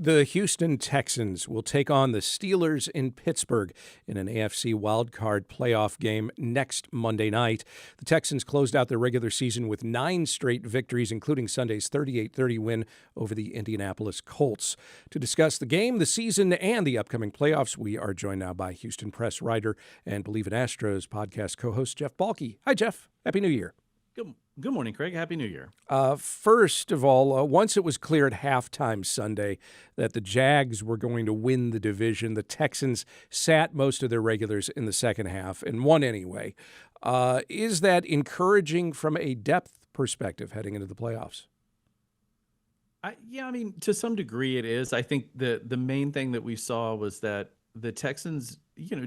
The Houston Texans will take on the Steelers in Pittsburgh in an AFC Wild Card playoff game next Monday night. The Texans closed out their regular season with 9 straight victories, including Sunday's 38-30 win over the Indianapolis Colts. To discuss the game, the season, and the upcoming playoffs, we are joined now by Houston Press writer and Believe in Astros podcast co-host Jeff Balke. Hi, Jeff. Happy New Year. Good morning, Craig. Happy New Year. First of all, once it was clear at halftime Sunday that the Jags were going to win the division, the Texans sat most of their regulars in the second half and won anyway. Is that encouraging from a depth perspective heading into the playoffs? To some degree it is. I think the main thing that we saw was that the Texans,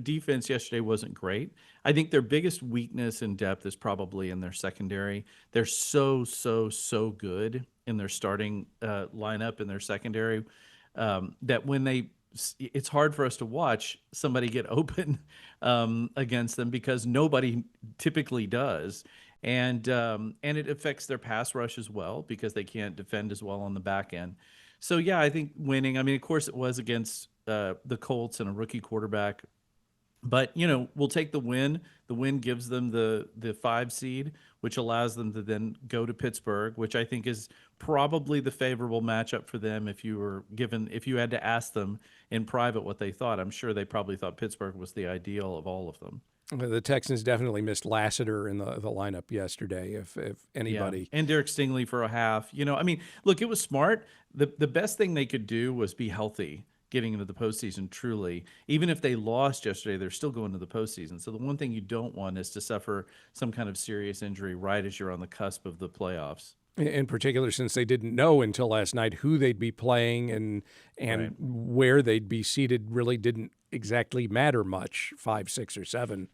defense yesterday wasn't great. I think their biggest weakness in depth is probably in their secondary. They're so good in their starting lineup in their secondary that when it's hard for us to watch somebody get open against them because nobody typically does. And it affects their pass rush as well because they can't defend as well on the back end. So, yeah, I think winning, of course it was against the Colts and a rookie quarterback. But, we'll take the win. The win gives them the 5 seed, which allows them to then go to Pittsburgh, which I think is probably the favorable matchup for them if you had to ask them in private what they thought. I'm sure they probably thought Pittsburgh was the ideal of all of them. The Texans definitely missed Lassiter in the lineup yesterday, if anybody. Yeah. And Derek Stingley for a half. Look, it was smart. The best thing they could do was be healthy getting into the postseason, truly. Even if they lost yesterday, they're still going to the postseason. So the one thing you don't want is to suffer some kind of serious injury right as you're on the cusp of the playoffs. In particular, since they didn't know until last night who they'd be playing and Right. where they'd be seated really didn't exactly matter much, 5, 6, or 7,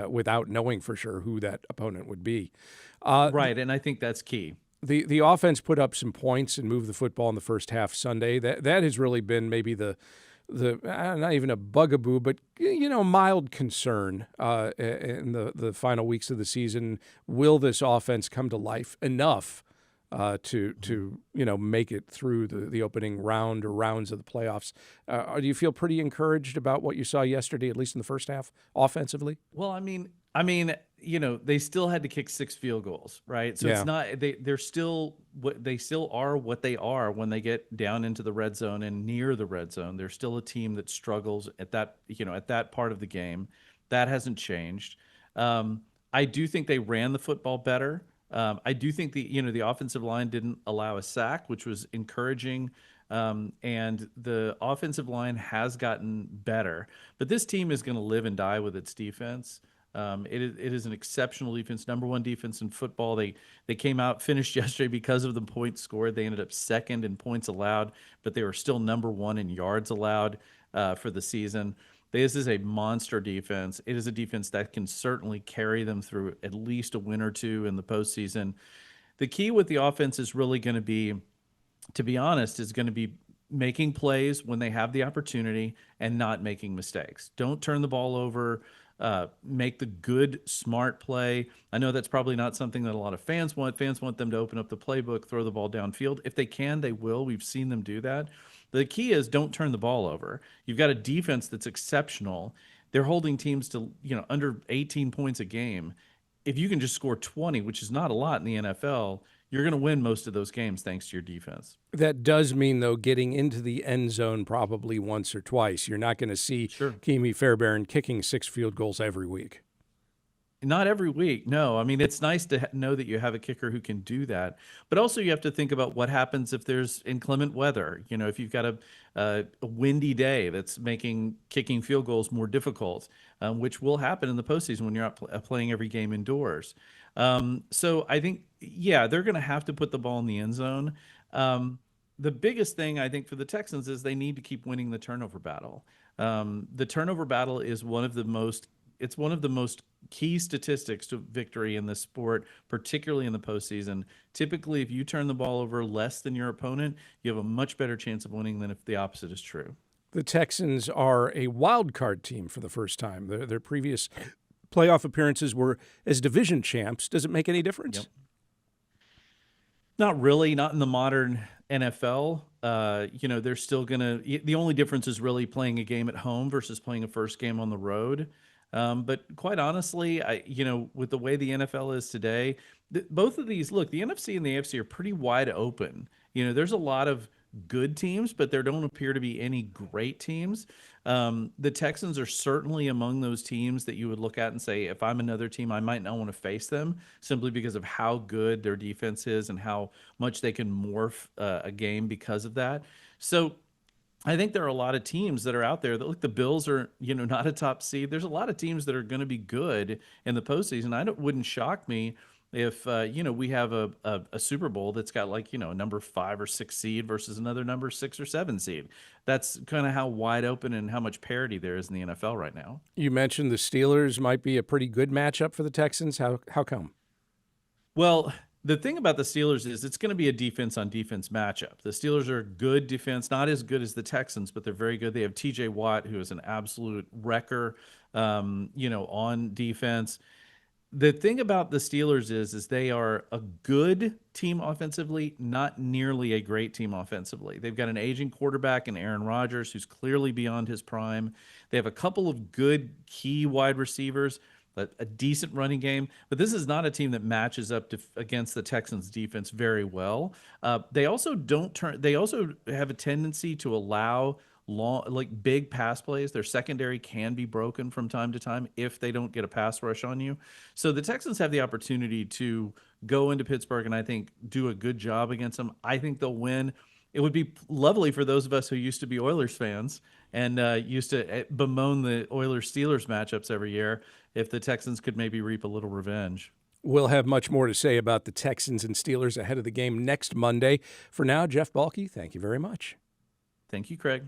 without knowing for sure who that opponent would be. Right, and I think that's key. The offense put up some points and moved the football in the first half Sunday. That has really been maybe the not even a bugaboo, but mild concern in the final weeks of the season. Will this offense come to life enough to make it through the opening round or rounds of the playoffs? Do you feel pretty encouraged about what you saw yesterday, at least in the first half, offensively? Well, they still had to kick 6 field goals, right? So Yeah. it's not they still are what they are when they get down into the red zone and near the red zone. They're still a team that struggles at that part of the game. That hasn't changed. I do think they ran the football better. I do think the offensive line didn't allow a sack, which was encouraging. And the offensive line has gotten better, but this team is going to live and die with its defense. It is an exceptional defense, number 1 defense in football. They came out, finished yesterday because of the points scored. They ended up second in points allowed, but they were still number 1 in yards allowed for the season. This is a monster defense. It is a defense that can certainly carry them through at least a win or two in the postseason. The key with the offense is really going to be, to be honest, is going to be making plays when they have the opportunity and not making mistakes. Don't turn the ball over. Make the good, smart play. I know that's probably not something that a lot of fans want. Fans want them to open up the playbook, throw the ball downfield. If they can, they will. We've seen them do that. The key is don't turn the ball over. You've got a defense that's exceptional. They're holding teams to, under 18 points a game. If you can just score 20, which is not a lot in the NFL, you're going to win most of those games thanks to your defense. That does mean, though, getting into the end zone probably once or twice. You're not going to see Keamy Fairbairn kicking 6 field goals every week. Not every week, no. It's nice to know that you have a kicker who can do that. But also you have to think about what happens if there's inclement weather. If you've got a windy day that's making kicking field goals more difficult, which will happen in the postseason when you're not playing every game indoors. So I think, they're going to have to put the ball in the end zone. The biggest thing I think for the Texans is they need to keep winning the turnover battle. The turnover battle is one of the most key statistics to victory in this sport, particularly in the postseason. Typically, if you turn the ball over less than your opponent, you have a much better chance of winning than if the opposite is true. The Texans are a wild card team for the first time. Their previous playoff appearances were as division champs. Does it make any difference? Yep. Not really, not in the modern NFL. they're still gonna. The only difference is really playing a game at home versus playing a first game on the road. But quite honestly, with the way the NFL is today, both of these, look, the NFC and the AFC are pretty wide open. There's a lot of good teams, but there don't appear to be any great teams. The Texans are certainly among those teams that you would look at and say, if I'm another team, I might not want to face them simply because of how good their defense is and how much they can morph a game because of that. So I think there are a lot of teams that are out there that, look, the Bills are, not a top seed. There's a lot of teams that are going to be good in the postseason. Wouldn't shock me if, we have a Super Bowl that's got a number 5 or 6 seed versus another number 6 or 7 seed. That's kind of how wide open and how much parity there is in the NFL right now. You mentioned the Steelers might be a pretty good matchup for the Texans. How come? Well, the thing about the Steelers is it's going to be a defense on defense matchup. The Steelers are good defense, not as good as the Texans, but they're very good. They have TJ Watt, who is an absolute wrecker, on defense. The thing about the Steelers is they are a good team offensively, not nearly a great team offensively. They've got an aging quarterback in Aaron Rodgers, who's clearly beyond his prime. They have a couple of good key wide receivers, a decent running game, but this is not a team that matches up against the Texans defense very well. They also have a tendency to allow big pass plays. Their secondary can be broken from time to time if they don't get a pass rush on you. So the Texans have the opportunity to go into Pittsburgh and I think do a good job against them. I think they'll win. It would be lovely for those of us who used to be Oilers fans and used to bemoan the Oilers-Steelers matchups every year if the Texans could maybe reap a little revenge. We'll have much more to say about the Texans and Steelers ahead of the game next Monday. For now, Jeff Balke, thank you very much. Thank you, Craig.